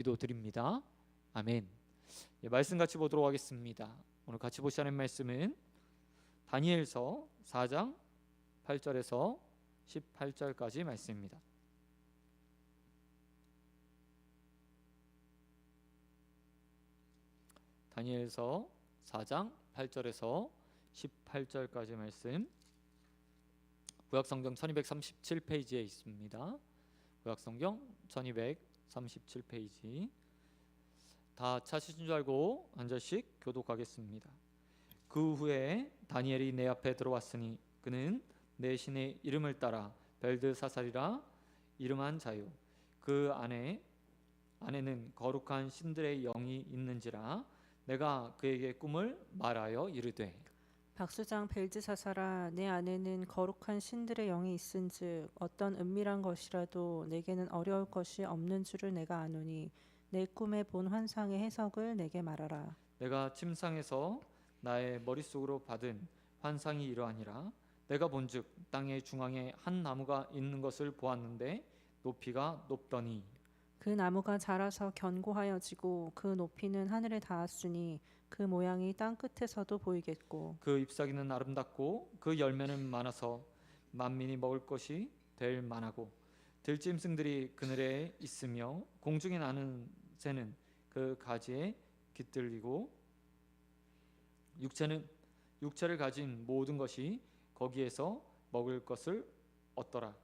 기도드립니다. 아멘. 예, 말씀 같이 보도록 하겠습니다. 오늘 같이 보시는 말씀은 다니엘서 4장 8절에서 18절까지 말씀입니다. 다니엘서 4장 8절에서 18절까지 말씀, 구약성경 1237페이지에 있습니다. 구약성경 1237페이지. 다 찾으신 줄 알고 한 절씩 교독하겠습니다. 그 후에 다니엘이 내 앞에 들어왔으니 그는 내 신의 이름을 따라 벨드사살이라 이름한 자요, 그 안에는 거룩한 신들의 영이 있는지라. 내가 그에게 꿈을 말하여 이르되, 박수장 벨드사살아, 내 안에는 거룩한 신들의 영이 있은즉 어떤 은밀한 것이라도 내게는 어려울 것이 없는 줄을 내가 아노니 내 꿈에 본 환상의 해석을 내게 말하라. 내가 침상에서 나의 머릿속으로 받은 환상이 이러하니라. 내가 본즉 땅의 중앙에 한 나무가 있는 것을 보았는데 높이가 높더니 그 나무가 자라서 견고하여지고 그 높이는 하늘에 닿았으니 그 모양이 땅 끝에서도 보이겠고 그 잎사귀는 아름답고 그 열매는 많아서 만민이 먹을 것이 될 만하고 들짐승들이 그늘에 있으며 공중에 나는 새는 그 가지에 깃들리고 육체를 가진 모든 것이 거기에서 먹을 것을 얻더라.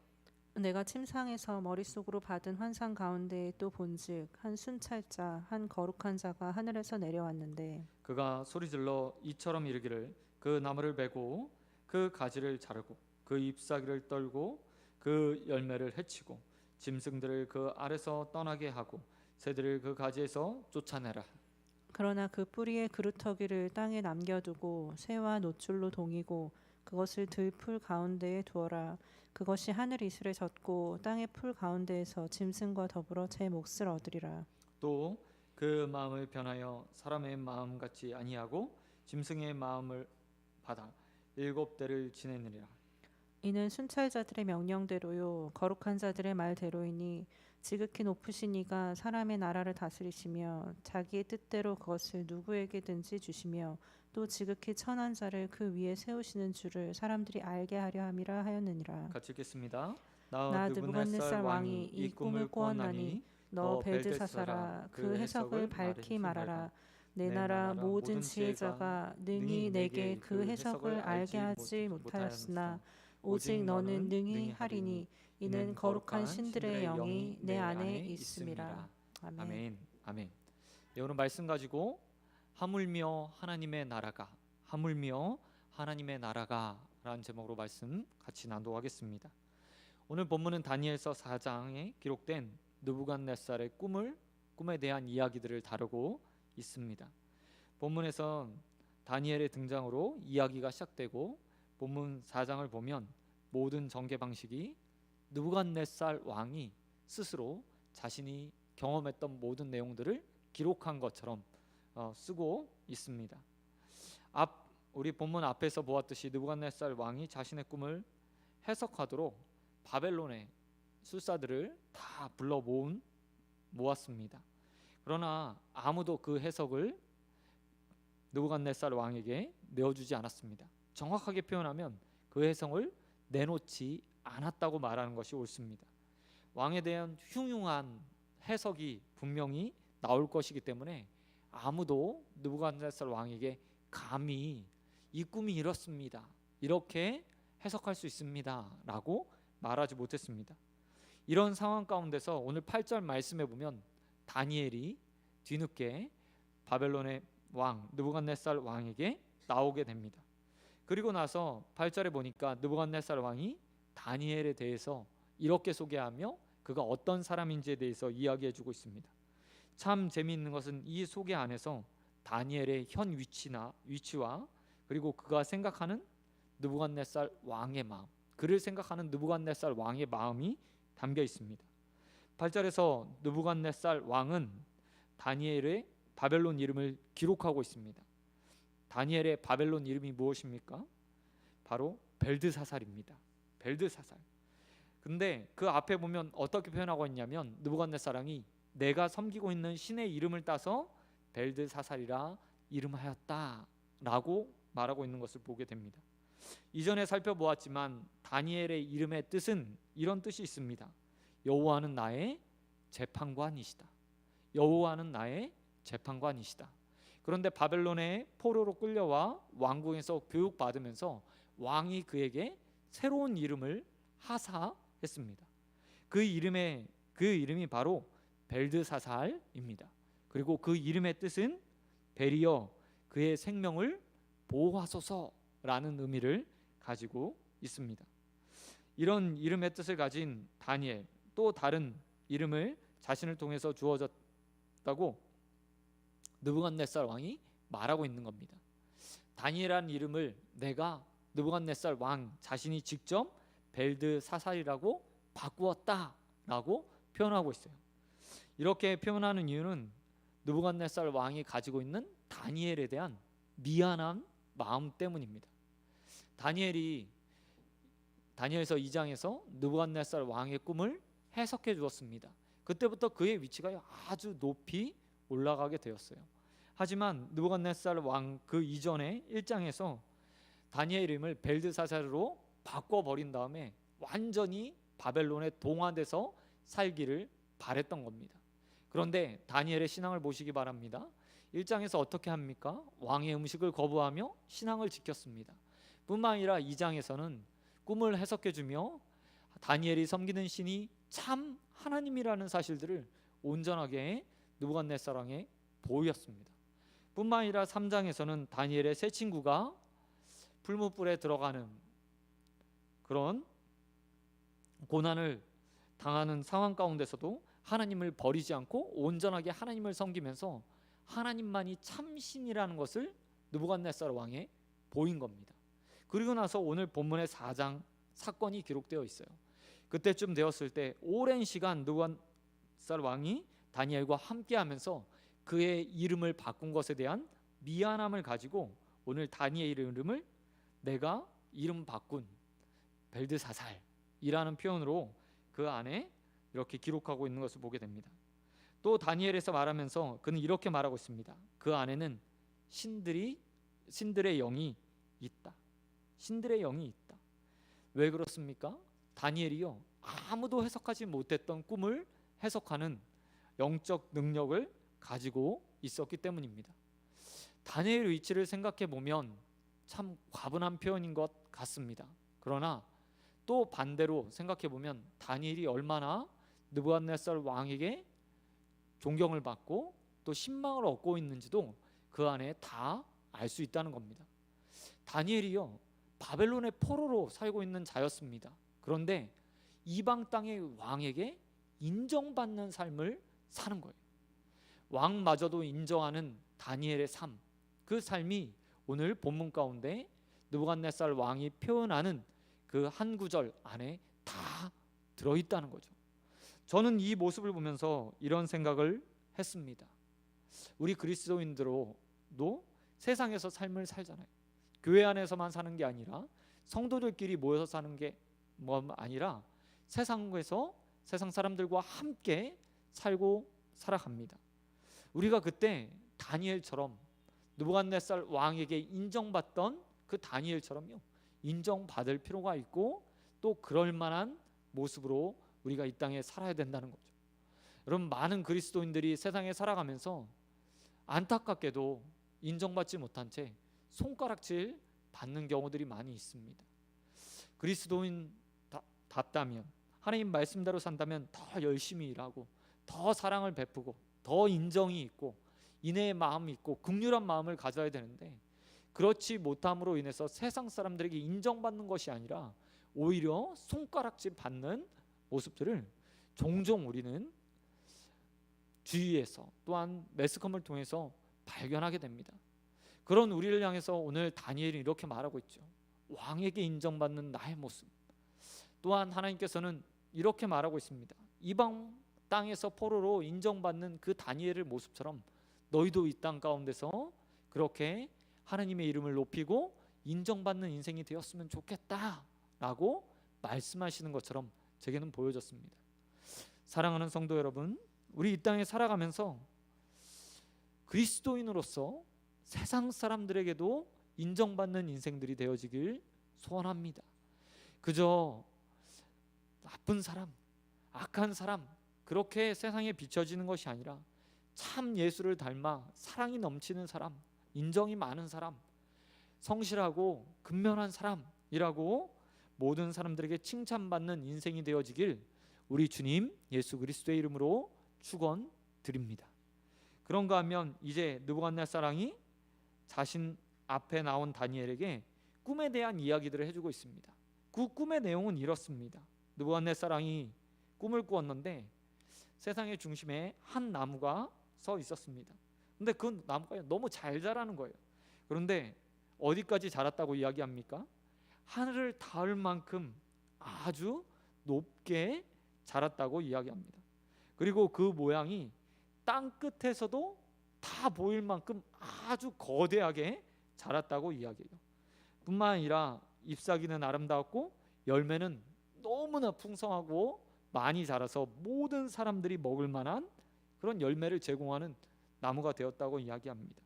내가 침상에서 머릿속으로 받은 환상 가운데 또 본즉 한 순찰자 한 거룩한 자가 하늘에서 내려왔는데 그가 소리질러 이처럼 이르기를, 그 나무를 베고 그 가지를 자르고 그 잎사귀를 떨고 그 열매를 해치고 짐승들을 그 아래서 떠나게 하고 새들을 그 가지에서 쫓아내라. 그러나 그 뿌리의 그루터기를 땅에 남겨두고 새와 노출로 동이고 그것을 들풀 가운데에 두어라. 그것이 하늘 이슬에 젖고 땅의 풀 가운데에서 짐승과 더불어 제 몫을 얻으리라. 또 그 마음을 변하여 사람의 마음 같이 아니하고 짐승의 마음을 받아 7대를 지내느니라. 이는 순찰자들의 명령대로요 거룩한 자들의 말대로이니 지극히 높으신 이가 사람의 나라를 다스리시며 자기의 뜻대로 그것을 누구에게든지 주시며 또 지극히 천한 자를 그 위에 세우시는 줄을 사람들이 알게 하려 함이라 하였느니라. 같이 읽겠습니다. 나 나 느부갓네살 느부갓네살 왕이 이 꿈을 꾸었나니 너 벨드사살아 그 해석을 밝히 말하라. 내 나라 모든 지혜자가 능히 내게 그 해석을 알게 하지 못하였으나 오직 너는 능히 하리니 이는 거룩한 신들의 영이 내 안에 있음이라. 아멘. 아멘. 아멘. 네, 오늘 말씀 가지고 하물며 하나님의 나라가 라는 제목으로 말씀 같이 나누도록 하겠습니다. 오늘 본문은 다니엘서 4장에 기록된 느부갓네살의 꿈에 대한 이야기들을 다루고 있습니다. 본문에선 다니엘의 등장으로 이야기가 시작되고 본문 4장을 보면 모든 전개 방식이 느부갓네살 왕이 스스로 자신이 경험했던 모든 내용들을 기록한 것처럼 쓰고 있습니다. 우리 본문 앞에서 보았듯이 느부갓네살 왕이 자신의 꿈을 해석하도록 바벨론의 술사들을 다 불러 모았습니다. 그러나 아무도 그 해석을 느부갓네살 왕에게 내어주지 않았습니다. 정확하게 표현하면 그 해석을 내놓지 않았다고 말하는 것이 옳습니다. 왕에 대한 흉흉한 해석이 분명히 나올 것이기 때문에 아무도 느부갓네살 왕에게 감히 이 꿈이 이렇습니다, 이렇게 해석할 수 있습니다 라고 말하지 못했습니다. 이런 상황 가운데서 오늘 8절 말씀에 보면 다니엘이 뒤늦게 바벨론의 왕 느부갓네살 왕에게 나오게 됩니다. 그리고 나서 8절에 보니까 느부갓네살 왕이 다니엘에 대해서 이렇게 소개하며 그가 어떤 사람인지에 대해서 이야기해주고 있습니다. 참 재미있는 것은 이 소개 안에서 다니엘의 현 위치와 그리고 그가 생각하는 느부갓네살 왕의 마음, 그를 생각하는 느부갓네살 왕의 마음이 담겨 있습니다. 8절에서 느부갓네살 왕은 다니엘의 바벨론 이름을 기록하고 있습니다. 다니엘의 바벨론 이름이 무엇입니까? 바로 벨드사살입니다. 벨드사살. 근데 그 앞에 보면 어떻게 표현하고 있냐면 느부갓네살 왕이 내가 섬기고 있는 신의 이름을 따서 벨드사살이라 이름하였다라고 말하고 있는 것을 보게 됩니다. 이전에 살펴보았지만 다니엘의 이름의 뜻은 이런 뜻이 있습니다. 여호와는 나의 재판관이시다. 여호와는 나의 재판관이시다. 그런데 바벨론의 포로로 끌려와 왕궁에서 교육받으면서 왕이 그에게 새로운 이름을 하사했습니다. 그 이름이 바로 벨드사살입니다. 그리고 그 이름의 뜻은 벨이여 그의 생명을 보호하소서라는 의미를 가지고 있습니다. 이런 이름의 뜻을 가진 다니엘, 또 다른 이름을 자신을 통해서 주어졌다고 느부갓네살 왕이 말하고 있는 겁니다. 다니엘이라는 이름을 내가 느부갓네살 왕 자신이 직접 벨드사살이라고 바꾸었다라고 표현하고 있어요. 이렇게 표현하는 이유는 느부갓네살 왕이 가지고 있는 다니엘에 대한 미안한 마음 때문입니다. 다니엘서 2장에서 느부갓네살 왕의 꿈을 해석해 주었습니다. 그때부터 그의 위치가 아주 높이 올라가게 되었어요. 하지만 느부갓네살 왕 그 이전에 1장에서 다니엘 이름을 벨드사살로 바꿔버린 다음에 완전히 바벨론에 동화돼서 살기를 바랬던 겁니다. 그런데 다니엘의 신앙을 보시기 바랍니다. 1장에서 어떻게 합니까? 왕의 음식을 거부하며 신앙을 지켰습니다. 뿐만 아니라 2장에서는 꿈을 해석해주며 다니엘이 섬기는 신이 참 하나님이라는 사실들을 온전하게 느부갓네살 왕에 보였습니다. 뿐만 아니라 3장에서는 다니엘의 세 친구가 풀무불에 들어가는 그런 고난을 당하는 상황 가운데서도 하나님을 버리지 않고 온전하게 하나님을 섬기면서 하나님만이 참신이라는 것을 느부갓네살 왕에 보인 겁니다. 그리고 나서 오늘 본문의 4장 사건이 기록되어 있어요. 그때쯤 되었을 때 오랜 시간 느부갓네살 왕이 다니엘과 함께하면서 그의 이름을 바꾼 것에 대한 미안함을 가지고 오늘 다니엘 이름을 내가 이름 바꾼 벨드사살이라는 표현으로 그 안에 이렇게 기록하고 있는 것을 보게 됩니다. 또 다니엘에서 말하면서 그는 이렇게 말하고 있습니다. 그 안에는 신들의 영이 있다. 신들의 영이 있다. 왜 그렇습니까? 다니엘이요 아무도 해석하지 못했던 꿈을 해석하는 영적 능력을 가지고 있었기 때문입니다. 다니엘의 위치를 생각해 보면 참 과분한 표현인 것 같습니다. 그러나 또 반대로 생각해 보면 다니엘이 얼마나 느부갓네살 왕에게 존경을 받고 또 신망을 얻고 있는지도 그 안에 다 알 수 있다는 겁니다. 다니엘이요 바벨론의 포로로 살고 있는 자였습니다. 그런데 이방 땅의 왕에게 인정받는 삶을 사는 거예요. 왕마저도 인정하는 다니엘의 삶, 그 삶이 오늘 본문 가운데 느부갓네살 왕이 표현하는 그 한 구절 안에 다 들어있다는 거죠. 저는 이 모습을 보면서 이런 생각을 했습니다. 우리 그리스도인들도 세상에서 삶을 살잖아요. 교회 안에서만 사는 게 아니라 성도들끼리 모여서 사는 게 아니라 세상에서 세상 사람들과 함께 살고 살아갑니다. 우리가 그때 다니엘처럼 느부갓네살 왕에게 인정받던 그 다니엘처럼요 인정받을 필요가 있고 또 그럴 만한 모습으로 우리가 이 땅에 살아야 된다는 거죠. 여러분 많은 그리스도인들이 세상에 살아가면서 안타깝게도 인정받지 못한 채 손가락질 받는 경우들이 많이 있습니다. 그리스도인답다면 하나님 말씀대로 산다면 더 열심히 일하고 더 사랑을 베푸고 더 인정이 있고 인애의 마음이 있고 긍휼한 마음을 가져야 되는데 그렇지 못함으로 인해서 세상 사람들에게 인정받는 것이 아니라 오히려 손가락질 받는 모습들을 종종 우리는 주위에서 또한 매스컴을 통해서 발견하게 됩니다. 그런 우리를 향해서 오늘 다니엘이 이렇게 말하고 있죠. 왕에게 인정받는 나의 모습. 또한 하나님께서는 이렇게 말하고 있습니다. 이방 땅에서 포로로 인정받는 그 다니엘의 모습처럼 너희도 이 땅 가운데서 그렇게 하나님의 이름을 높이고 인정받는 인생이 되었으면 좋겠다라고 말씀하시는 것처럼 제게는 보여졌습니다. 사랑하는 성도 여러분, 우리 이 땅에 살아가면서 그리스도인으로서 세상 사람들에게도 인정받는 인생들이 되어지길 소원합니다. 그저 나쁜 사람, 악한 사람 그렇게 세상에 비춰지는 것이 아니라 참 예수를 닮아 사랑이 넘치는 사람, 인정이 많은 사람, 성실하고 근면한 사람이라고 모든 사람들에게 칭찬받는 인생이 되어지길 우리 주님 예수 그리스도의 이름으로 축원드립니다. 그런가 하면 이제 느부갓네살 왕이 자신 앞에 나온 다니엘에게 꿈에 대한 이야기들을 해주고 있습니다. 그 꿈의 내용은 이렇습니다. 느부갓네살 왕이 꿈을 꾸었는데 세상의 중심에 한 나무가 서 있었습니다. 근데 그 나무가 너무 잘 자라는 거예요. 그런데 어디까지 자랐다고 이야기합니까? 하늘을 닿을 만큼 아주 높게 자랐다고 이야기합니다. 그리고 그 모양이 땅 끝에서도 다 보일 만큼 아주 거대하게 자랐다고 이야기해요. 뿐만 아니라 잎사귀는 아름다웠고 열매는 너무나 풍성하고 많이 자라서 모든 사람들이 먹을 만한 그런 열매를 제공하는 나무가 되었다고 이야기합니다.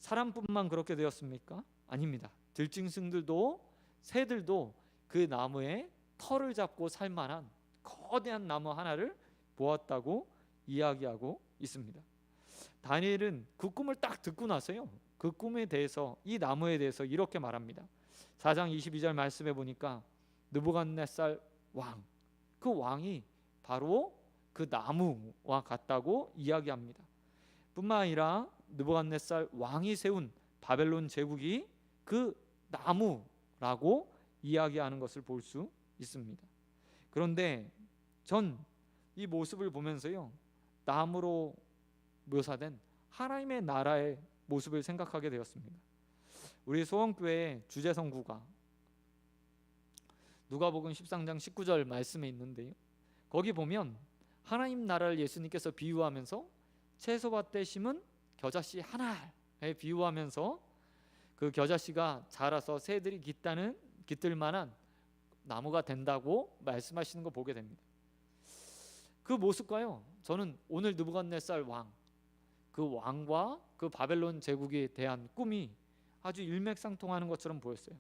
사람뿐만 그렇게 되었습니까? 아닙니다. 들짐승들도 새들도 그 나무에 털을 잡고 살 만한 거대한 나무 하나를 보았다고 이야기하고 있습니다. 다니엘은 그 꿈을 딱 듣고 나서요, 그 꿈에 대해서, 이 나무에 대해서 이렇게 말합니다. 4장 22절 말씀해 보니까 느부갓네살 왕, 그 왕이 바로 그 나무와 같다고 이야기합니다. 뿐만 아니라 느부갓네살 왕이 세운 바벨론 제국이 그 나무라고 이야기하는 것을 볼 수 있습니다. 그런데 전 이 모습을 보면서요, 나무로 묘사된 하나님의 나라의 모습을 생각하게 되었습니다. 우리 소원교회 주제성구가 누가복음 13장 19절 말씀에 있는데요, 거기 보면 하나님 나라를 예수님께서 비유하면서 채소밭에 심은 겨자씨 하나에 비유하면서 그 겨자씨가 자라서 새들이 깃들 만한 나무가 된다고 말씀하시는 거 보게 됩니다. 그 모습과요, 저는 오늘 느부갓네살 왕, 그 왕과 그 바벨론 제국에 대한 꿈이 아주 일맥상통하는 것처럼 보였어요.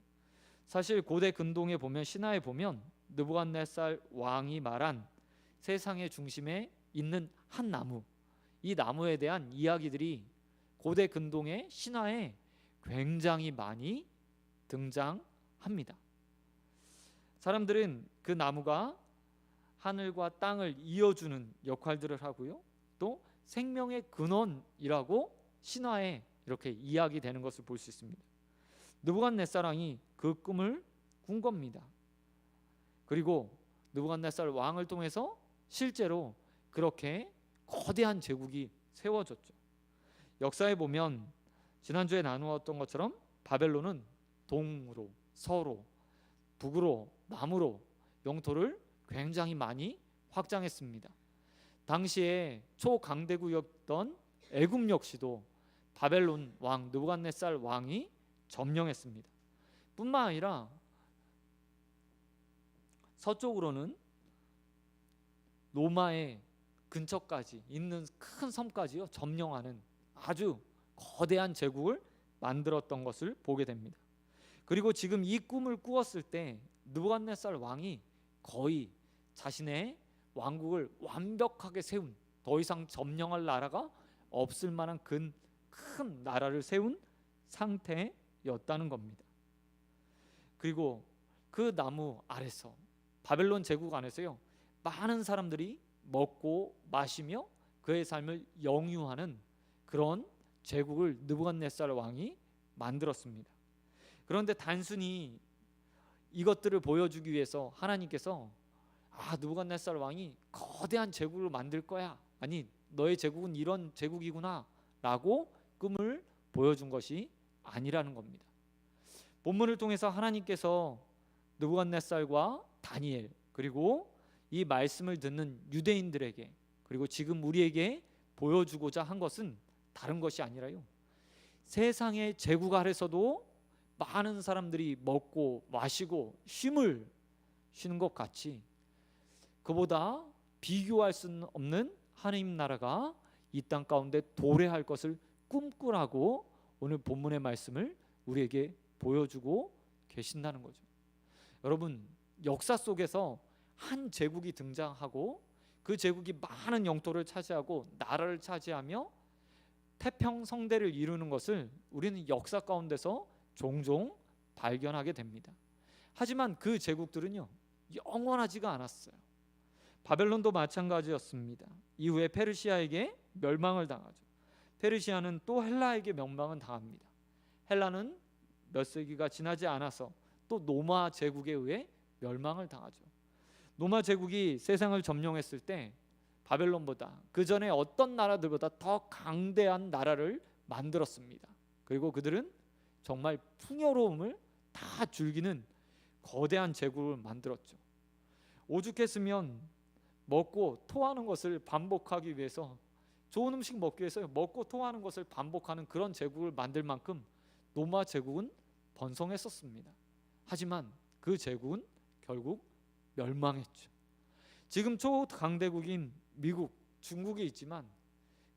사실 고대 근동에 보면, 신화에 보면 느부갓네살 왕이 말한 세상의 중심에 있는 한 나무, 이 나무에 대한 이야기들이 고대 근동의 신화에 굉장히 많이 등장합니다. 사람들은 그 나무가 하늘과 땅을 이어주는 역할들을 하고요, 또 생명의 근원이라고 신화에 이렇게 이야기되는 것을 볼 수 있습니다. 느부갓네살 왕이 그 꿈을 꾼 겁니다. 그리고 느부갓네살 왕을 통해서 실제로 그렇게 거대한 제국이 세워졌죠. 역사에 보면 지난주에 나누었던 것처럼 바벨론은 동으로, 서로, 북으로, 남으로 영토를 굉장히 많이 확장했습니다. 당시에 초강대국이었던 애굽 역시도 바벨론 왕 느부갓네살 왕이 점령했습니다. 뿐만 아니라 서쪽으로는 로마의 근처까지 있는 큰 섬까지요 점령하는 아주 거대한 제국을 만들었던 것을 보게 됩니다. 그리고 지금 이 꿈을 꾸었을 때 느부갓네살 왕이 거의 자신의 왕국을 완벽하게 세운, 더 이상 점령할 나라가 없을 만한 큰 나라를 세운 상태였다는 겁니다. 그리고 그 나무 아래서, 바벨론 제국 안에서요, 많은 사람들이 먹고 마시며 그의 삶을 영유하는 그런 제국을 느부갓네살 왕이 만들었습니다. 그런데 단순히 이것들을 보여주기 위해서 하나님께서 느부갓네살 왕이 거대한 제국을 만들 거야, 아니 너의 제국은 이런 제국이구나 라고 꿈을 보여준 것이 아니라는 겁니다. 본문을 통해서 하나님께서 느부갓네살과 다니엘, 그리고 이 말씀을 듣는 유대인들에게, 그리고 지금 우리에게 보여주고자 한 것은 다른 것이 아니라요, 세상의 제국 아래서도 많은 사람들이 먹고 마시고 쉼을 쉬는 것 같이 그보다 비교할 수 없는 하나님 나라가 이 땅 가운데 도래할 것을 꿈꾸라고 오늘 본문의 말씀을 우리에게 보여주고 계신다는 거죠. 여러분, 역사 속에서 한 제국이 등장하고 그 제국이 많은 영토를 차지하고 나라를 차지하며 태평성대를 이루는 것을 우리는 역사 가운데서 종종 발견하게 됩니다. 하지만 그 제국들은요, 영원하지가 않았어요. 바벨론도 마찬가지였습니다. 이후에 페르시아에게 멸망을 당하죠. 페르시아는 또 헬라에게 멸망을 당합니다. 헬라는 몇 세기가 지나지 않아서 또 로마 제국에 의해 멸망을 당하죠. 로마 제국이 세상을 점령했을 때 바벨론보다 그 전에 어떤 나라들보다 더 강대한 나라를 만들었습니다. 그리고 그들은 정말 풍요로움을 다 즐기는 거대한 제국을 만들었죠. 오죽했으면 먹고 토하는 것을 반복하기 위해서, 좋은 음식 먹기 위해서 먹고 토하는 것을 반복하는 그런 제국을 만들 만큼 로마 제국은 번성했었습니다. 하지만 그 제국은 결국 멸망했죠. 지금 초강대국인 미국, 중국이 있지만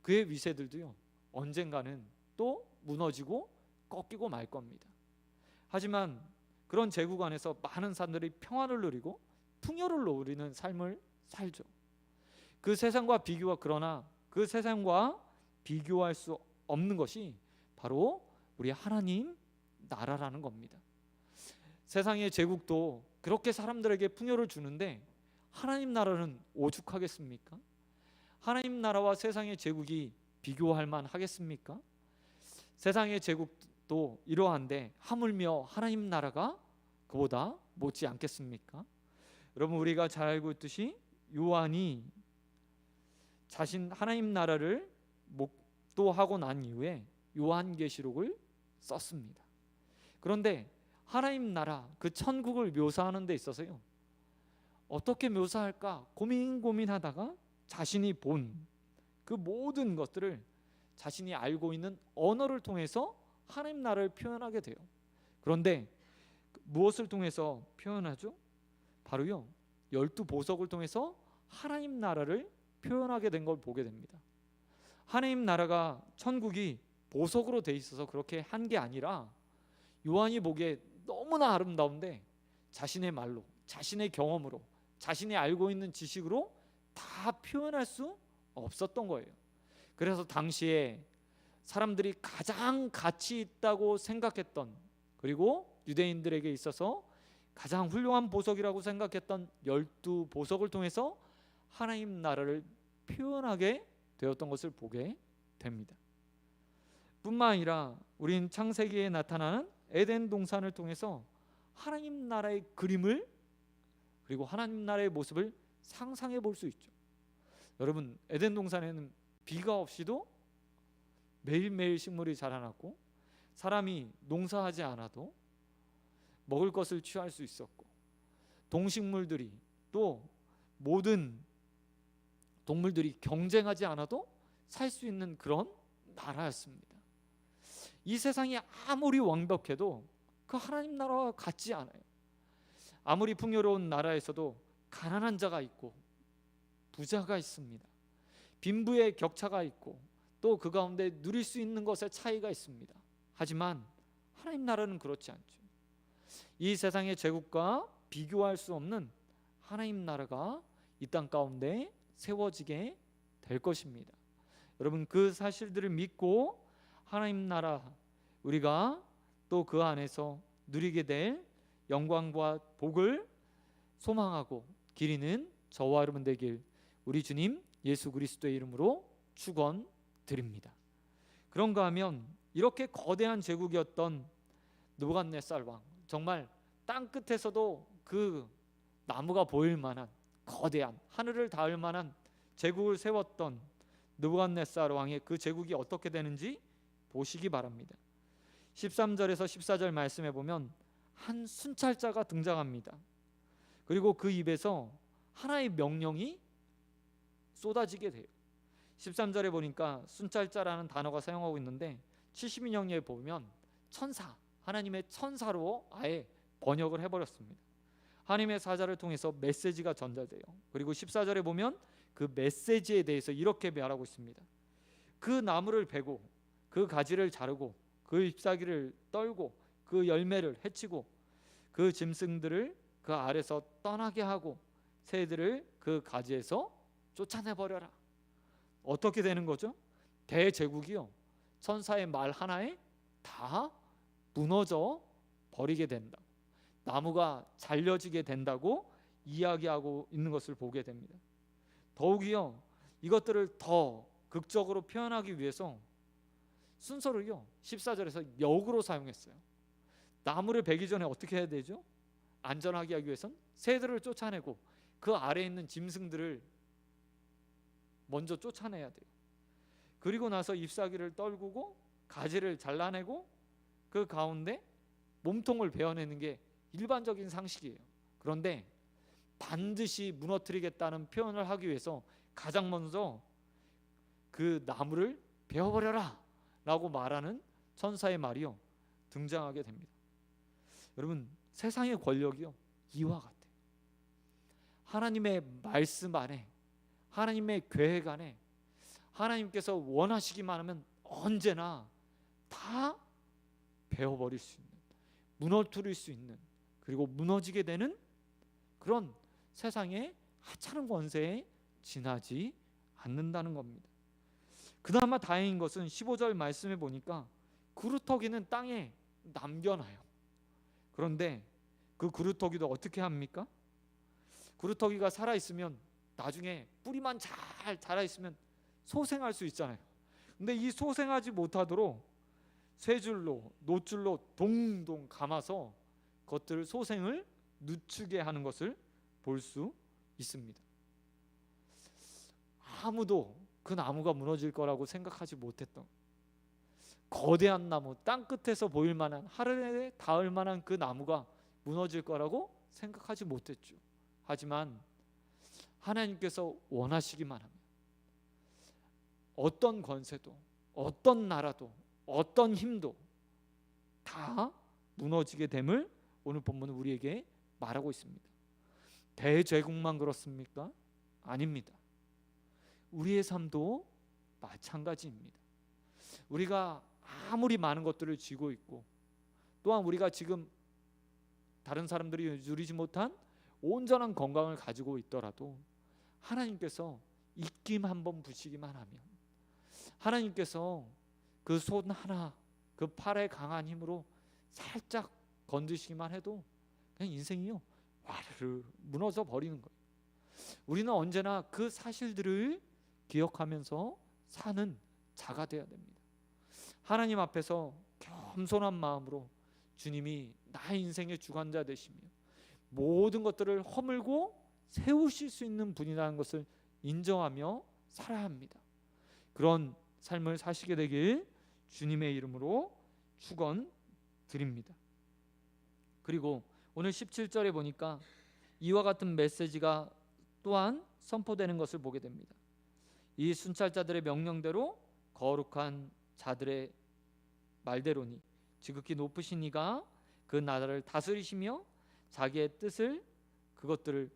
그의 위세들도요, 언젠가는 또 무너지고 꺾이고 말 겁니다. 하지만 그런 제국 안에서 많은 사람들이 평화를 누리고 풍요를 누리는 삶을 살죠. 그 세상과 비교할 수 없는 것이 바로 우리 하나님 나라라는 겁니다. 세상의 제국도 그렇게 사람들에게 풍요를 주는데 하나님 나라는 오죽하겠습니까? 하나님 나라와 세상의 제국이 비교할 만하겠습니까? 세상의 제국도 이러한데 하물며 하나님 나라가 그보다 못지 않겠습니까? 여러분, 우리가 잘 알고 있듯이 요한이 자신 하나님 나라를 목도하고 난 이후에 요한계시록을 썼습니다. 그런데 하나님 나라, 그 천국을 묘사하는 데 있어서요, 어떻게 묘사할까 고민하다가 자신이 본 그 모든 것들을 자신이 알고 있는 언어를 통해서 하나님 나라를 표현하게 돼요. 그런데 무엇을 통해서 표현하죠? 바로요, 12보석을 통해서 하나님 나라를 표현하게 된 걸 보게 됩니다. 하나님 나라가, 천국이 보석으로 돼 있어서 그렇게 한 게 아니라 요한이 보기에 너무나 아름다운데 자신의 말로, 자신의 경험으로, 자신이 알고 있는 지식으로 다 표현할 수 없었던 거예요. 그래서 당시에 사람들이 가장 가치 있다고 생각했던, 그리고 유대인들에게 있어서 가장 훌륭한 보석이라고 생각했던 12보석을 통해서 하나님 나라를 표현하게 되었던 것을 보게 됩니다. 뿐만 아니라 우린 창세기에 나타나는 에덴 동산을 통해서 하나님 나라의 그림을, 그리고 하나님 나라의 모습을 상상해 볼 수 있죠. 여러분, 에덴 동산에는 비가 없이도 매일매일 식물이 자라났고, 사람이 농사하지 않아도 먹을 것을 취할 수 있었고, 동식물들이, 또 모든 동물들이 경쟁하지 않아도 살 수 있는 그런 나라였습니다. 이 세상이 아무리 완벽해도 그 하나님 나라와 같지 않아요. 아무리 풍요로운 나라에서도 가난한 자가 있고 부자가 있습니다. 빈부의 격차가 있고 또 그 가운데 누릴 수 있는 것의 차이가 있습니다. 하지만 하나님 나라는 그렇지 않죠. 이 세상의 제국과 비교할 수 없는 하나님 나라가 이 땅 가운데 세워지게 될 것입니다. 여러분, 그 사실들을 믿고 하나님 나라, 우리가 또 그 안에서 누리게 될 영광과 복을 소망하고 기리는 저와 여러분 되길 우리 주님 예수 그리스도의 이름으로 축원드립니다. 그런가 하면 이렇게 거대한 제국이었던 느부갓네살 왕, 정말 땅 끝에서도 그 나무가 보일 만한 거대한, 하늘을 닿을 만한 제국을 세웠던 느부갓네살 왕의 그 제국이 어떻게 되는지 보시기 바랍니다. 13절에서 14절 말씀해 보면 한 순찰자가 등장합니다. 그리고 그 입에서 하나의 명령이 쏟아지게 돼요. 13절에 보니까 순찰자라는 단어가 사용하고 있는데 72년에 보면 천사, 하나님의 천사로 아예 번역을 해버렸습니다. 하나님의 사자를 통해서 메시지가 전달돼요. 그리고 14절에 보면 그 메시지에 대해서 이렇게 말하고 있습니다. 그 나무를 베고 그 가지를 자르고 그 잎사귀를 떨고 그 열매를 해치고 그 짐승들을 그 아래서 떠나게 하고 새들을 그 가지에서 쫓아내버려라. 어떻게 되는 거죠? 대제국이요, 천사의 말 하나에 다 무너져 버리게 된다, 나무가 잘려지게 된다고 이야기하고 있는 것을 보게 됩니다. 더욱이요, 이것들을 더 극적으로 표현하기 위해서 순서를요 14절에서 역으로 사용했어요. 나무를 베기 전에 어떻게 해야 되죠? 안전하게 하기 위해선 새들을 쫓아내고 그 아래에 있는 짐승들을 먼저 쫓아내야 돼요. 그리고 나서 잎사귀를 떨구고 가지를 잘라내고 그 가운데 몸통을 베어내는 게 일반적인 상식이에요. 그런데 반드시 무너뜨리겠다는 표현을 하기 위해서 가장 먼저 그 나무를 베어버려라 라고 말하는 천사의 말이요 등장하게 됩니다. 여러분, 세상의 권력이요 이와 같아요. 하나님의 말씀 안에, 하나님의 계획 안에 하나님께서 원하시기만 하면 언제나 다 베어버릴 수 있는, 무너뜨릴 수 있는, 그리고 무너지게 되는 그런 세상의 하찮은 권세에 지나지 않는다는 겁니다. 그나마 다행인 것은 15절 말씀에 보니까 그루터기는 땅에 남겨놔요. 그런데 그 그루터기도 어떻게 합니까? 그루터기가 살아있으면 나중에 뿌리만 잘 자라있으면 소생할 수 있잖아요. 근데 이 소생하지 못하도록 쇠줄로 노줄로 동동 감아서 그것들을 소생을 늦추게 하는 것을 볼 수 있습니다. 아무도 그 나무가 무너질 거라고 생각하지 못했던 거대한 나무, 땅 끝에서 보일 만한, 하늘에 닿을 만한 그 나무가 무너질 거라고 생각하지 못했죠. 하지만 하나님께서 원하시기만 하면 어떤 권세도, 어떤 나라도, 어떤 힘도 다 무너지게 됨을 오늘 본문은 우리에게 말하고 있습니다. 대제국만 그렇습니까? 아닙니다. 우리의 삶도 마찬가지입니다. 우리가 아무리 많은 것들을 쥐고 있고 또한 우리가 지금 다른 사람들이 누리지 못한 온전한 건강을 가지고 있더라도 하나님께서 입김 한번 부시기만 하면, 하나님께서 그 손 하나, 그 팔의 강한 힘으로 살짝 건드시기만 해도 그냥 인생이요 와르르 무너져 버리는 거예요. 우리는 언제나 그 사실들을 기억하면서 사는 자가 되어야 됩니다. 하나님 앞에서 겸손한 마음으로 주님이 나의 인생의 주관자 되시며 모든 것들을 허물고 세우실 수 있는 분이라는 것을 인정하며 살아야 합니다. 그런 삶을 사시게 되길 주님의 이름으로 축원드립니다. 그리고 오늘 17절에 보니까 이와 같은 메시지가 또한 선포되는 것을 보게 됩니다. 이 순찰자들의 명령대로 거룩한 자들의 말대로니 지극히 높으신 이가 그 나라를 다스리시며 자기의 뜻을, 그것들을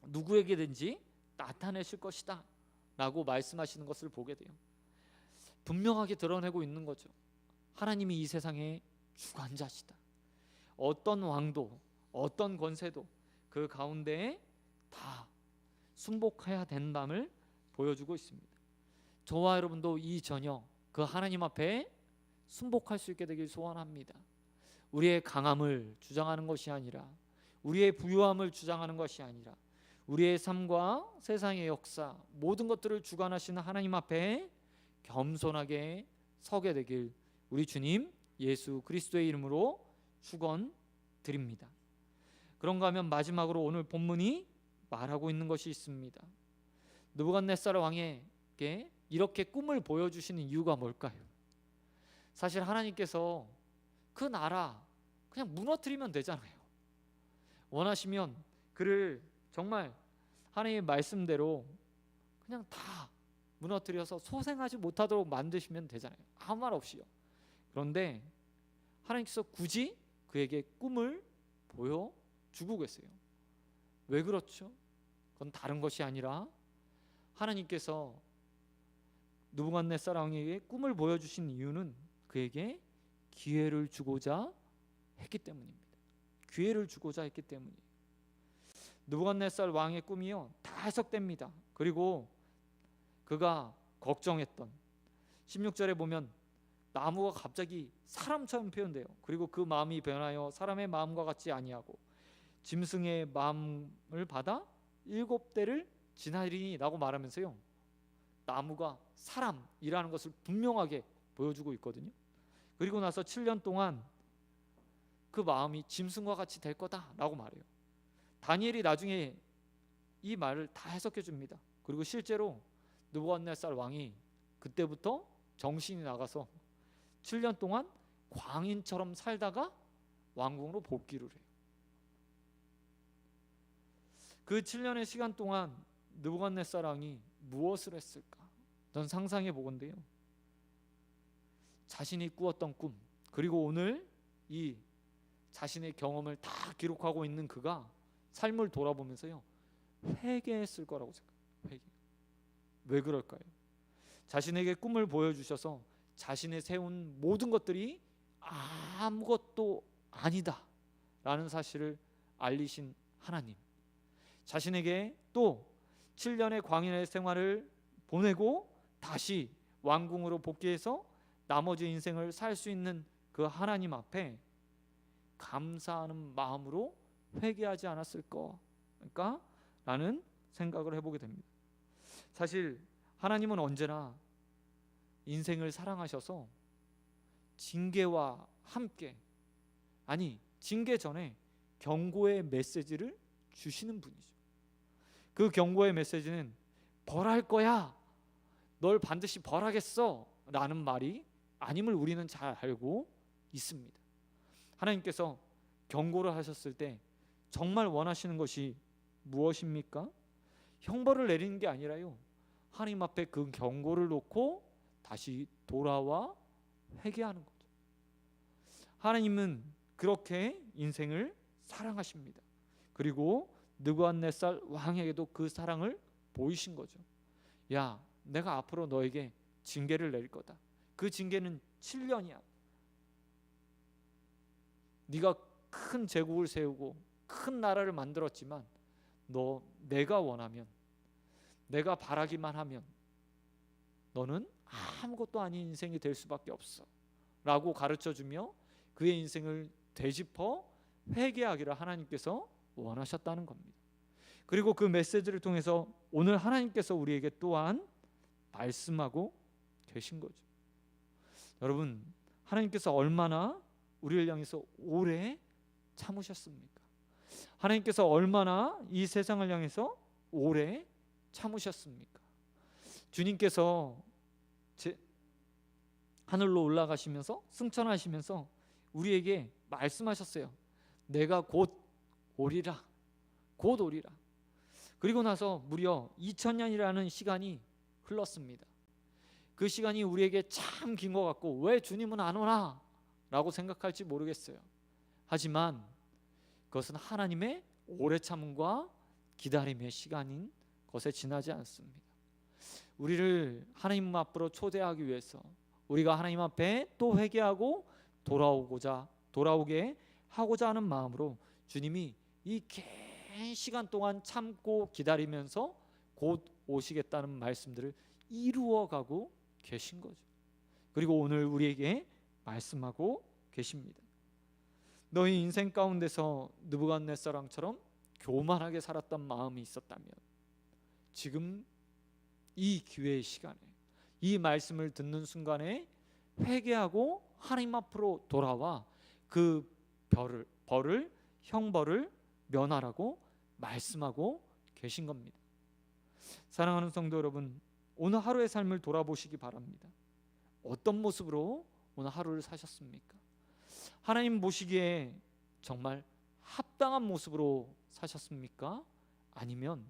누구에게든지 나타내실 것이다 라고 말씀하시는 것을 보게 돼요. 분명하게 드러내고 있는 거죠. 하나님이 이 세상의 주관자시다. 어떤 왕도 어떤 권세도 그 가운데에 다 순복해야 된다를 보여주고 있습니다. 저와 여러분도 이 저녁 그 하나님 앞에 순복할 수 있게 되길 소원합니다. 우리의 강함을 주장하는 것이 아니라, 우리의 부유함을 주장하는 것이 아니라, 우리의 삶과 세상의 역사 모든 것들을 주관하시는 하나님 앞에 겸손하게 서게 되길 우리 주님 예수 그리스도의 이름으로 축원드립니다. 그런가 하면 마지막으로 오늘 본문이 말하고 있는 것이 있습니다. 느부갓네살 왕에게 이렇게 꿈을 보여주시는 이유가 뭘까요? 사실 하나님께서 그 나라 그냥 무너뜨리면 되잖아요. 원하시면 그를 정말 하나님의 말씀대로 그냥 다 무너뜨려서 소생하지 못하도록 만드시면 되잖아요. 아무 말 없이요. 그런데 하나님께서 굳이 그에게 꿈을 보여주고 계세요. 왜 그렇죠? 그건 다른 것이 아니라 하나님께서 느부갓네살 왕에게 꿈을 보여주신 이유는 그에게 기회를 주고자 했기 때문입니다. 기회를 주고자 했기 때문이에요. 느부갓네살 왕의 꿈이요 다 해석됩니다. 그리고 그가 걱정했던 16절에 보면 나무가 갑자기 사람처럼 표현돼요. 그리고 그 마음이 변하여 사람의 마음과 같지 아니하고 짐승의 마음을 받아 7대를 지나리니 라고 말하면서요 나무가 사람이라는 것을 분명하게 보여주고 있거든요. 그리고 나서 7년 동안 그 마음이 짐승과 같이 될 거다라고 말해요. 다니엘이 나중에 이 말을 다 해석해 줍니다. 그리고 실제로 느부갓네살 왕이 그때부터 정신이 나가서 7년 동안 광인처럼 살다가 왕궁으로 복귀를 해요. 그 7년의 시간 동안 느부갓네살 왕이 무엇을 했을까? 전 상상해 보건데요. 자신이 꾸었던 꿈, 그리고 오늘 이 자신의 경험을 다 기록하고 있는 그가 삶을 돌아보면서요 회개했을 거라고 생각해요. 회개. 왜 그럴까요? 자신에게 꿈을 보여주셔서 자신의 세운 모든 것들이 아무것도 아니다 라는 사실을 알리신 하나님, 자신에게 또 7년의 광야의 생활을 보내고 다시 왕궁으로 복귀해서 나머지 인생을 살 수 있는 그 하나님 앞에 감사하는 마음으로 회개하지 않았을까 라는 생각을 해보게 됩니다. 사실 하나님은 언제나 인생을 사랑하셔서 징계와 함께, 아니 징계 전에 경고의 메시지를 주시는 분이죠. 그 경고의 메시지는 벌할 거야, 널 반드시 벌하겠어 라는 말이 아님을 우리는 잘 알고 있습니다. 하나님께서 경고를 하셨을 때 정말 원하시는 것이 무엇입니까? 형벌을 내리는 게 아니라요 하나님 앞에 그 경고를 놓고 다시 돌아와 회개하는 거죠. 하나님은 그렇게 인생을 사랑하십니다. 그리고 느부갓네살 왕에게도 그 사랑을 보이신 거죠. 야, 내가 앞으로 너에게 징계를 내릴 거다. 그 징계는 7년이야. 네가 큰 제국을 세우고 큰 나라를 만들었지만 너 내가 원하면, 내가 바라기만 하면 너는 아무것도 아닌 인생이 될 수밖에 없어 라고 가르쳐주며 그의 인생을 되짚어 회개하기를 하나님께서 원하셨다는 겁니다. 그리고 그 메시지를 통해서 오늘 하나님께서 우리에게 또한 말씀하고 계신 거죠. 여러분, 하나님께서 얼마나 우리를 향해서 오래 참으셨습니까? 하나님께서 얼마나 이 세상을 향해서 오래 참으셨습니까? 주님께서 하늘로 올라가시면서 승천하시면서 우리에게 말씀하셨어요. 내가 곧 오리라. 곧 오리라. 그리고 나서 무려 2000년이라는 시간이 흘렀습니다. 그 시간이 우리에게 참 긴 것 같고 왜 주님은 안 오나? 라고 생각할지 모르겠어요. 하지만 그것은 하나님의 오래 참음과 기다림의 시간인 것에 지나지 않습니다. 우리를 하나님 앞으로 초대하기 위해서 우리가 하나님 앞에 또 회개하고 돌아오게 하고자 하는 마음으로 주님이 이 긴 시간 동안 참고 기다리면서 곧 오시겠다는 말씀들을 이루어가고 계신 거죠. 그리고 오늘 우리에게 말씀하고 계십니다. 너희 인생 가운데서 느부갓네살 왕처럼 교만하게 살았던 마음이 있었다면 지금 이 기회의 시간에, 이 말씀을 듣는 순간에 회개하고 하나님 앞으로 돌아와 그 벌을, 형벌을 면하라고 말씀하고 계신 겁니다. 사랑하는 성도 여러분, 오늘 하루의 삶을 돌아보시기 바랍니다. 어떤 모습으로 오늘 하루를 사셨습니까? 하나님 보시기에 정말 합당한 모습으로 사셨습니까? 아니면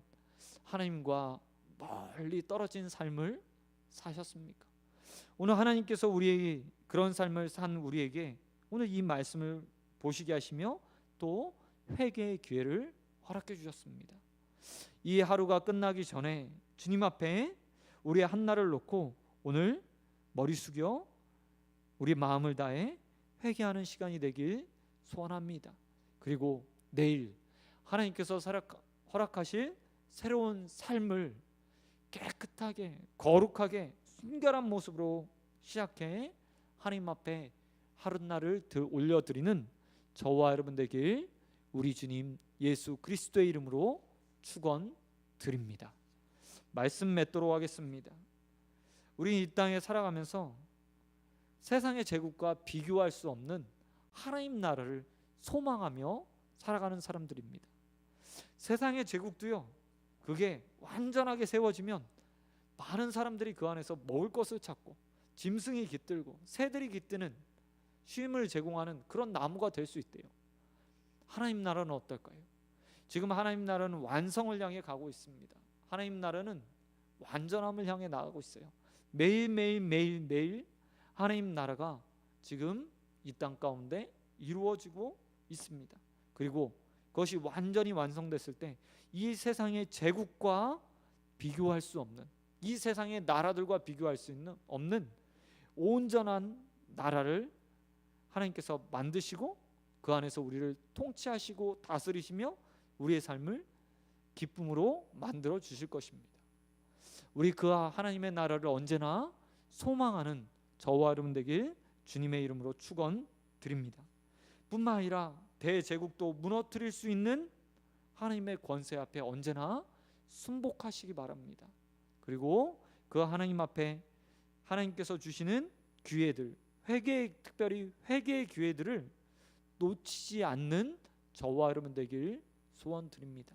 하나님과 멀리 떨어진 삶을 사셨습니까? 오늘 하나님께서 우리에게 그런 삶을 산 우리에게 오늘 이 말씀을 보시게 하시며 또 회개의 기회를 허락해 주셨습니다. 이 하루가 끝나기 전에 주님 앞에 우리의 한날을 놓고 오늘 머리 숙여 우리 마음을 다해 회개하는 시간이 되길 소원합니다. 그리고 내일 하나님께서 허락하실 새로운 삶을 깨끗하게 거룩하게 순결한 모습으로 시작해 하나님 앞에 하룻날을 올려드리는 저와 여러분 되길 우리 주님 예수 그리스도의 이름으로 축원드립니다. 말씀 맺도록 하겠습니다. 우리 이 땅에 살아가면서 세상의 제국과 비교할 수 없는 하나님 나라를 소망하며 살아가는 사람들입니다. 세상의 제국도요, 그게 완전하게 세워지면 많은 사람들이 그 안에서 먹을 것을 찾고 짐승이 깃들고 새들이 깃드는 쉼을 제공하는 그런 나무가 될 수 있대요. 하나님 나라는 어떨까요? 지금 하나님 나라는 완성을 향해 가고 있습니다. 하나님 나라는 완전함을 향해 나가고 있어요. 매일 하나님 나라가 지금 이 땅 가운데 이루어지고 있습니다. 그리고 그것이 완전히 완성됐을 때 이 세상의 제국과 비교할 수 없는, 이 세상의 나라들과 비교할 수 없는 온전한 나라를 하나님께서 만드시고 그 안에서 우리를 통치하시고 다스리시며 우리의 삶을 기쁨으로 만들어 주실 것입니다. 우리 그 하나님의 나라를 언제나 소망하는 저와 여러분 되길 주님의 이름으로 축원드립니다. 뿐만 아니라 대제국도 무너뜨릴 수 있는 하나님의 권세 앞에 언제나 순복하시기 바랍니다. 그리고 그 하나님 앞에 하나님께서 주시는 기회들, 특별히 회개의 기회들을 놓치지 않는 저와 여러분 되길 소원드립니다.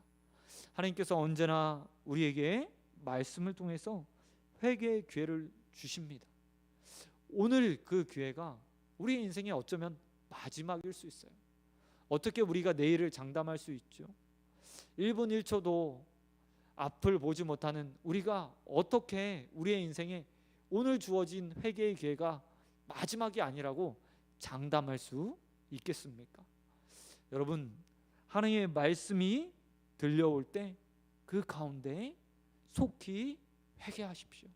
하나님께서 언제나 우리에게 말씀을 통해서 회개의 기회를 주십니다. 오늘 그 기회가 우리 인생에 어쩌면 마지막일 수 있어요. 어떻게 우리가 내일을 장담할 수 있죠? 1분 1초도 앞을 보지 못하는 우리가 어떻게 우리의 인생에 오늘 주어진 회개의 기회가 마지막이 아니라고 장담할 수 있겠습니까? 여러분, 하나님의 말씀이 들려올 때 그 가운데 속히 회개하십시오.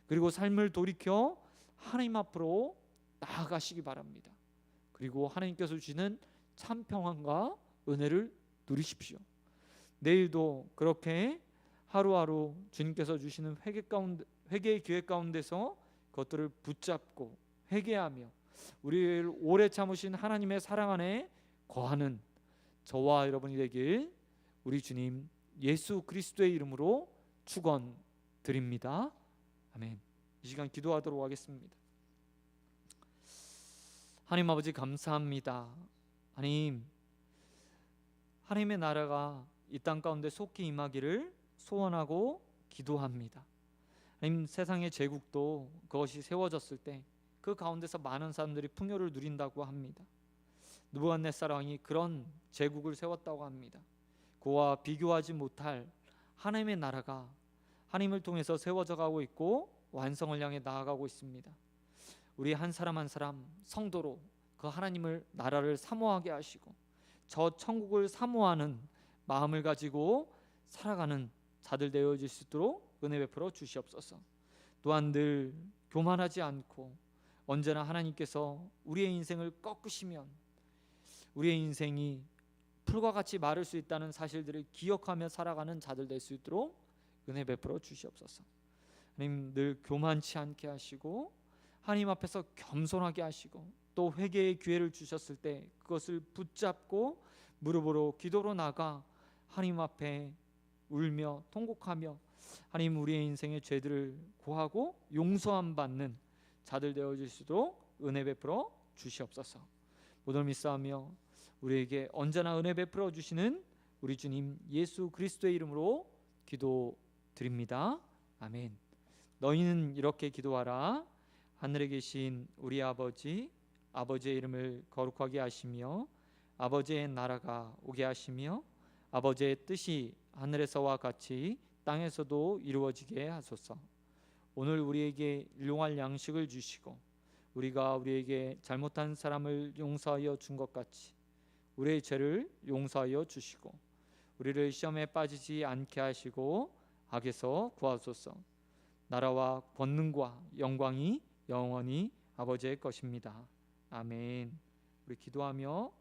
그리고 삶을 돌이켜 하나님 앞으로 나아가시기 바랍니다. 그리고 하나님께서 주시는 참 평안과 은혜를 누리십시오. 내일도 그렇게 하루하루 주님께서 주시는 회개의 기회 가운데서 그것들을 붙잡고 회개하며 우리를 오래 참으신 하나님의 사랑 안에 거하는 저와 여러분이 되길 우리 주님 예수 그리스도의 이름으로 축원드립니다. 아멘. 이 시간 기도하도록 하겠습니다. 하나님 아버지 감사합니다. 하나님의 나라가 이 땅 가운데 속히 임하기를 소원하고 기도합니다. 하나님, 세상의 제국도 그것이 세워졌을 때 그 가운데서 많은 사람들이 풍요를 누린다고 합니다. 느부갓네살 왕이 그런 제국을 세웠다고 합니다. 그와 비교하지 못할 하나님의 나라가 하나님을 통해서 세워져 가고 있고 완성을 향해 나아가고 있습니다. 우리 한 사람 한 사람 성도로 그 하나님을 나라를 사모하게 하시고 저 천국을 사모하는 마음을 가지고 살아가는 자들 되어질 수 있도록 은혜 베풀어 주시옵소서. 또한 늘 교만하지 않고 언제나 하나님께서 우리의 인생을 꺾으시면 우리의 인생이 풀과 같이 마를 수 있다는 사실들을 기억하며 살아가는 자들 될 수 있도록 은혜 베풀어 주시옵소서. 하나님, 늘 교만치 않게 하시고 하나님 앞에서 겸손하게 하시고 또 회개의 기회를 주셨을 때 그것을 붙잡고 무릎으로 기도로 나가 하나님 앞에 울며 통곡하며 하나님, 우리의 인생의 죄들을 고하고 용서함 받는 자들 되어질 수도 은혜 베풀어 주시옵소서. 모든 믿사하며 우리에게 언제나 은혜 베풀어 주시는 우리 주님 예수 그리스도의 이름으로 기도드립니다. 아멘. 너희는 이렇게 기도하라. 하늘에 계신 우리 아버지, 아버지의 이름을 거룩하게 하시며 아버지의 나라가 오게 하시며 아버지의 뜻이 하늘에서와 같이 땅에서도 이루어지게 하소서. 오늘 우리에게 일용할 양식을 주시고 우리가 우리에게 잘못한 사람을 용서하여 준 것 같이 우리의 죄를 용서하여 주시고 우리를 시험에 빠지지 않게 하시고 악에서 구하소서. 나라와 권능과 영광이 영원히 아버지의 것입니다. 아멘. 우리 기도하며